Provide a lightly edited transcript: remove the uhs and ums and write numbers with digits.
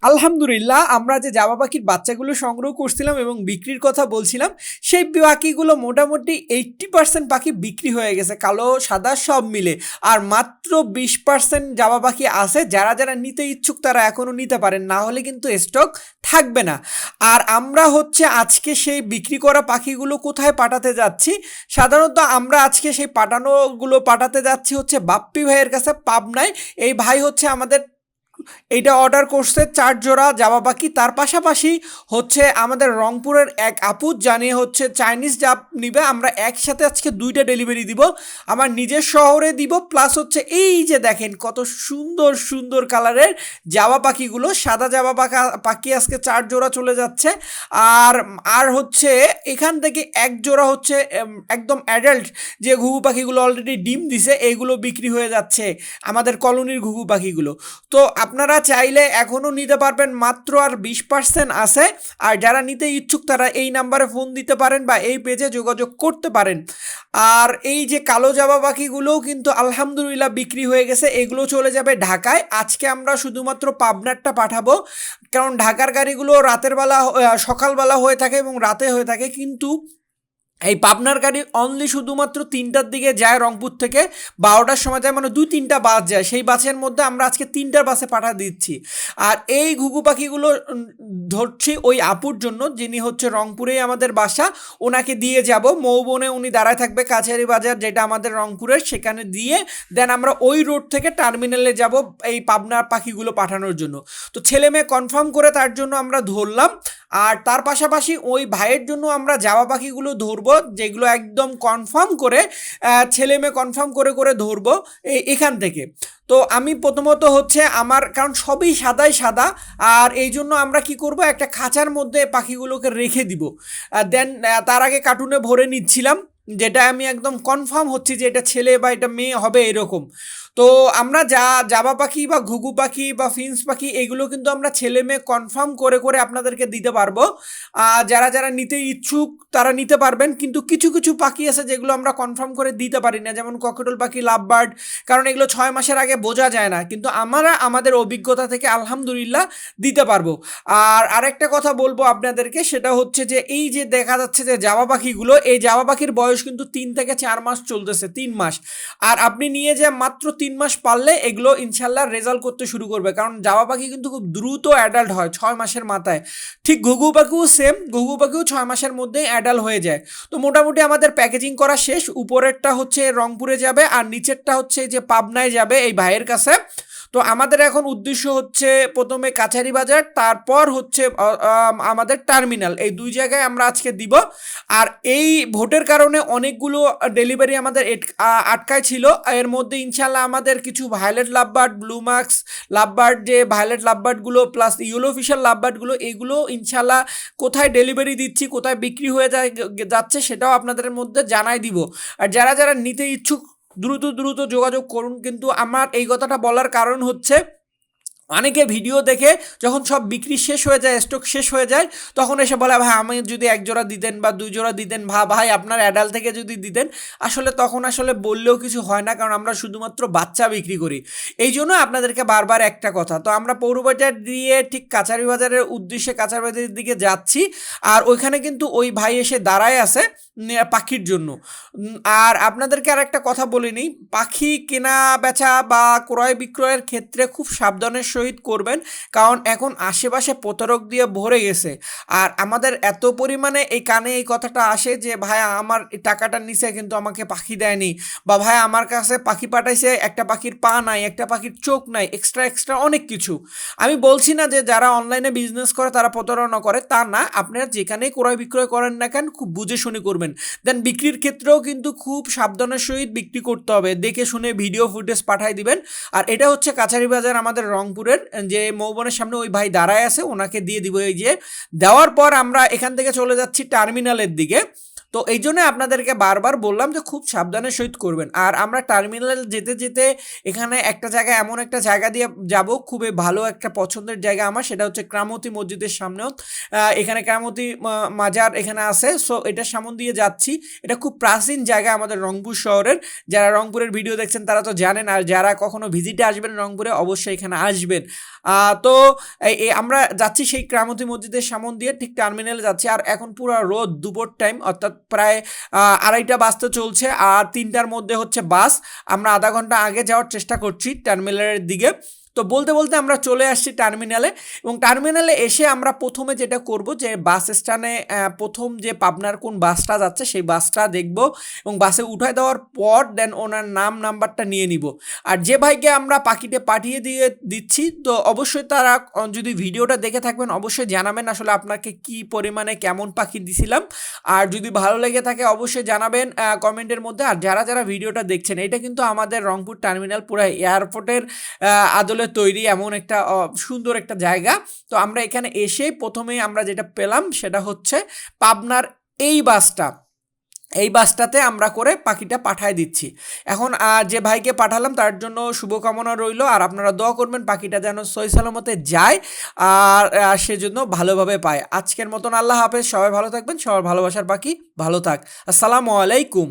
আলহামদুলিল্লাহ, আমরা যে জাবা পাখির বাচ্চাগুলো সংগ্রহ করছিলাম এবং বিক্রির কথা বলছিলাম, সেই পাখিগুলো মোটামুটি 80% পাখি বিক্রি হয়ে গেছে, কালো সাদা সব মিলে। আর মাত্র 20% জাবা পাখি আছে, যারা যারা নিতে ইচ্ছুক তারা এখনও নিতে পারেন, না হলে কিন্তু স্টক থাকবে না। আর আমরা আজকে সেই বিক্রি করা পাখিগুলো কোথায় পাঠাতে যাচ্ছি? সাধারণত আমরা আজকে সেই পাঠানোগুলো পাঠাতে যাচ্ছি বাপ্পি ভাইয়ের কাছে, পাবনায়। এই ভাই আমাদের এইটা অর্ডার করছে 4 জোড়া জাবা পাখি। তার পাশাপাশি আমাদের রংপুরের এক আপু জানিয়ে চাইনিজ জাব নিবে। আমরা একসাথে আজকে 2টা ডেলিভারি দিব, আমার নিজের শহরে দিব, প্লাস এই যে দেখেন কত সুন্দর সুন্দর কালারের জাবা পাখিগুলো, সাদা জাবা পাখি আজকে 4 জোড়া চলে যাচ্ছে। আর আর এখান থেকে এক জোড়া একদম অ্যাডাল্ট যে ঘুঘু পাখিগুলো অলরেডি ডিম দিছে, এইগুলো বিক্রি হয়ে যাচ্ছে, আমাদের কলোনির ঘুঘু পাখিগুলো। তো আপনারা চাইলে এখনও নিতে পারবেন, মাত্র আর 20% আছে। আর যারা নিতে ইচ্ছুক তারা এই নাম্বারে ফোন দিতে পারেন বা এই পেজে যোগাযোগ করতে পারেন। আর এই যে কালো জাবা পাখিগুলোও কিন্তু আলহামদুলিল্লাহ বিক্রি হয়ে গেছে, এগুলো চলে যাবে ঢাকায়। আজকে আমরা শুধুমাত্র পাবনারটা পাঠাবো, কারণ ঢাকার গাড়িগুলো রাতের বেলা সকালবেলা হয়ে থাকে এবং রাতে হয়ে থাকে, কিন্তু এই পাবনার গাড়ি অনলি শুধুমাত্র 3টার দিকে যায়, রংপুর থেকে 12টার সময় যায়, মানে 2-3টা বাস যায়। সেই বাসের মধ্যে আমরা আজকে 3টার বাসে পাঠা দিচ্ছি। আর এই ঘুঘু পাখিগুলো ধরছি ওই আপুর জন্য, যিনি রংপুরেই আমাদের বাসা, ওনাকে দিয়ে যাব। মৌবনে উনি দাঁড়ায় থাকবে, কাছারি বাজার যেটা আমাদের রংপুরের, সেখানে দিয়ে দেন আমরা ওই রোড থেকে টার্মিনালে যাব এই পাবনার পাখিগুলো পাঠানোর জন্য। তো ছেলে মেয়ে কনফার্ম করে তার জন্য আমরা ধরলাম। আর তার পাশাপাশি ওই ভাইয়ের জন্য আমরা জাবা পাখিগুলো ধরবো, যেগুলো একদম কনফার্ম করে ছেলে মেয়ে কনফার্ম করে করে ধরবো এখান থেকে। তো আমি প্রথমত আমার, কারণ সবই সাদাই সাদা, আর এই জন্য আমরা কি করব, একটা খাঁচার মধ্যে পাখিগুলোকে রেখে দিব। দেন তার আগে কার্টুনে ভরে নিচ্ছিলাম, যেটা আমি একদম কনফার্ম যে এটা ছেলে বা এটা মেয়ে হবে এরকম। তো আমরা জাবা পাখি বা ঘুঘু পাখি বা ফিন্স পাখি এগুলো কিন্তু আমরা ছেলে মেয়ে কনফার্ম করে করে আপনাদেরকে দিতে পারবো। যারা যারা নিতে ইচ্ছুক তারা নিতে পারবেন, কিন্তু কিছু কিছু পাখি আছে যেগুলো আমরা কনফার্ম করে দিতে পারি না, যেমন ককটেল পাখি, লাভবার্ড, কারণ এগুলো 6 মাসের আগে বোঝা যায় না, কিন্তু আমরা আমাদের অভিজ্ঞতা থেকে আলহামদুলিল্লাহ দিতে পারবো। আর আরেকটা কথা বলবো আপনাদেরকে, সেটা যে এই যে দেখা যাচ্ছে যে জাবা পাখিগুলো, এই জাবা পাখির বয়স কিন্তু 3 থেকে 4 মাস চলতেছে, 3 মাস। আর আপনি নিয়ে যে মাত্র 3 মাস পারলে এগুলো ইনশাল্লাহ রেজাল্ট করতে শুরু করবে, কারণ জাবা পাখি কিন্তু খুব দ্রুত অ্যাডাল্ট হয় 6 মাসের মাথায়। ঠিক ঘুঘু পাখিও সেম, ঘুঘু পাখিও 6 মাসের মধ্যেই অ্যাডাল্ট হয়ে যায়। তো মোটামুটি আমাদের প্যাকেজিং করা শেষ। উপরেরটা রংপুরে যাবে, আর নিচেরটা যে পাবনায় যাবে এই ভাইয়ের কাছে। তো আমাদের এখন উদ্দেশ্য প্রথমে কাছারি বাজার, তারপর আমাদের টার্মিনাল, এই 2 জায়গায় আমরা আজকে দিব। আর এই ভোটের কারণে অনেকগুলো ডেলিভারি আমাদের আটকায় ছিল, এর মধ্যে ইনশাল্লাহ আমাদের কিছু violet lovebird, blue marks lovebird, যে ভায়োলেট লাভবার্ডগুলো প্লাস ইয়েলো ফিশার লাভবার্ডগুলো, এগুলো ইনশাল্লাহ কোথায় ডেলিভারি দিচ্ছি, কোথায় বিক্রি হয়ে যাচ্ছে সেটাও আপনাদের মধ্যে জানাই দিব। আর যারা যারা নিতে ইচ্ছুক দ্রুত দ্রুত যোগাযোগ করুন। কিন্তু আমার এই কথাটা বলার কারণ অনেকে ভিডিও দেখে যখন সব বিক্রি শেষ হয়ে যায়, স্টক শেষ হয়ে যায়, তখন এসে বলে ভাই আমি যদি 1 জোড়া দিতেন বা 2 জোড়া দিতেন, ভাই আপনার অ্যাডাল্ট থেকে যদি দিতেন। তখন বললেও কিছু হয় না, কারণ আমরা শুধুমাত্র বাচ্চা বিক্রি করি। এই জন্য আপনাদেরকে বারবার একটা কথা, তো আমরা পৌরবাজার দিয়ে ঠিক কাছারি বাজারের উদ্দেশ্যে কাছারি বাজারের দিকে যাচ্ছি। আর ওইখানে কিন্তু ওই ভাই এসে দাঁড়ায় আছে পাখির জন্য। আর আপনাদেরকে আর একটা কথা বলে নিই, পাখি কেনা বেচা বা ক্রয় বিক্রয়ের ক্ষেত্রে খুব সাবধানের সহিত করবেন, কারণ এখন আশেপাশে প্রতারক দিয়ে ভরে গেছে। আর আমাদের এত পরিমাণে এই কানে এই কথাটা আসে যে ভাই আমার টাকাটা নিছে কিন্তু আমাকে পাখি দেয়নি, বা ভাই আমার কাছে পাখি পাঠাইছে, একটা পাখির পা নাই, একটা পাখির চোখ নাই, এক্সট্রা অনেক কিছু। আমি বলছি না যে যারা অনলাইনে বিজনেস করে তারা প্রতারণা করে, তা না। আপনারা যেখানেই ক্রয় বিক্রয় করেন না কেন খুব বুঝে শুনে করবেন। দেন বিক্রির ক্ষেত্রেও কিন্তু খুব সাবধানের সহিত বিক্রি করতে হবে, দেখে শুনে ভিডিও ফুটেজ পাঠাই দিবেন। আর এটা কাছারি বাজার আমাদের রংপুরের, যে মৌবনের সামনে ওই ভাই দাঁড়ায় আছে, ওনাকে দিয়ে দিব। এই যে দেওয়ার পর আমরা এখান থেকে চলে যাচ্ছি টার্মিনালের দিকে। তো এই জন্য আপনাদেরকে বারবার বললাম যে খুব সাবধানের সহিত করবেন। আর আমরা টার্মিনাল যেতে যেতে এখানে একটা জায়গায় এমন একটা জায়গা দিয়ে যাব, খুবই ভালো একটা পছন্দের জায়গা আমার, সেটা হচ্ছে ক্রামতি মসজিদের সামনেও এখানে ক্রামতি মাজার এখানে আছে। সো এটার সামন দিয়ে যাচ্ছি। এটা খুব প্রাচীন জায়গা আমাদের রংপুর শহরের। যারা রংপুরের ভিডিও দেখছেন তারা তো জানেন, আর যারা কখনো ভিজিটে আসবেন রংপুরে অবশ্যই এখানে আসবেন। তো আমরা যাচ্ছি সেই ক্রামতি মসজিদের সামন দিয়ে, ঠিক টার্মিনালে যাচ্ছি। আর এখন পুরো রোদ, দুপুর টাইম, অর্থাৎ প্রায় 2:30 বাজতে চলছে, আর 3টার মধ্যে হচ্ছে বাস। আমরা আধা ঘন্টা আগে যাওয়ার চেষ্টা করছি টার্মিনালের দিকে। তো বলতে বলতে আমরা চলে আসছি টার্মিনালে, এবং টার্মিনালে এসে আমরা প্রথমে যেটা করব যে বাস স্ট্যান্ডে প্রথম যে পাবনার কোন বাসটা যাচ্ছে সেই বাসটা দেখব, এবং বাসে উঠায় দেওয়ার পর দেন ওনার নাম্বারটা নিয়ে নিব। আর যে ভাইকে আমরা পাখিতে পাঠিয়ে দিচ্ছি, তো অবশ্যই তারা যদি ভিডিওটা দেখে থাকবেন অবশ্যই জানাবেন আসলে আপনাকে কি পরিমাণে কেমন পাখি দিছিলাম। আর যদি ভালো লেগে থাকে অবশ্যই জানাবেন কমেন্টের মধ্যে। আর যারা যারা ভিডিওটা দেখছেন, এটা কিন্তু আমাদের রংপুর টার্মিনাল পুরো এয়ারপোর্টের আদলে তৈরি এমন একটা সুন্দর একটা জায়গা। তো আমরা এখানে এসে প্রথমেই আমরা যেটা পেলাম সেটা হচ্ছে পাবনার এই বাসটা। এই বাসটাতে আমরা করে পাখিটা পাঠায় দিচ্ছি। এখন যে ভাইকে পাঠালাম তার জন্য শুভকামনা রইল, আর আপনারা দোয়া করবেন পাখিটা যেন সহি সালামতে যায় আর সেজন্য ভালোভাবে পায়। আজকের মতন আল্লাহ হাফেজ, সবাই ভালো থাকবেন, সবার ভালোবাসার পাখি ভালো থাক। আসসালামু আলাইকুম।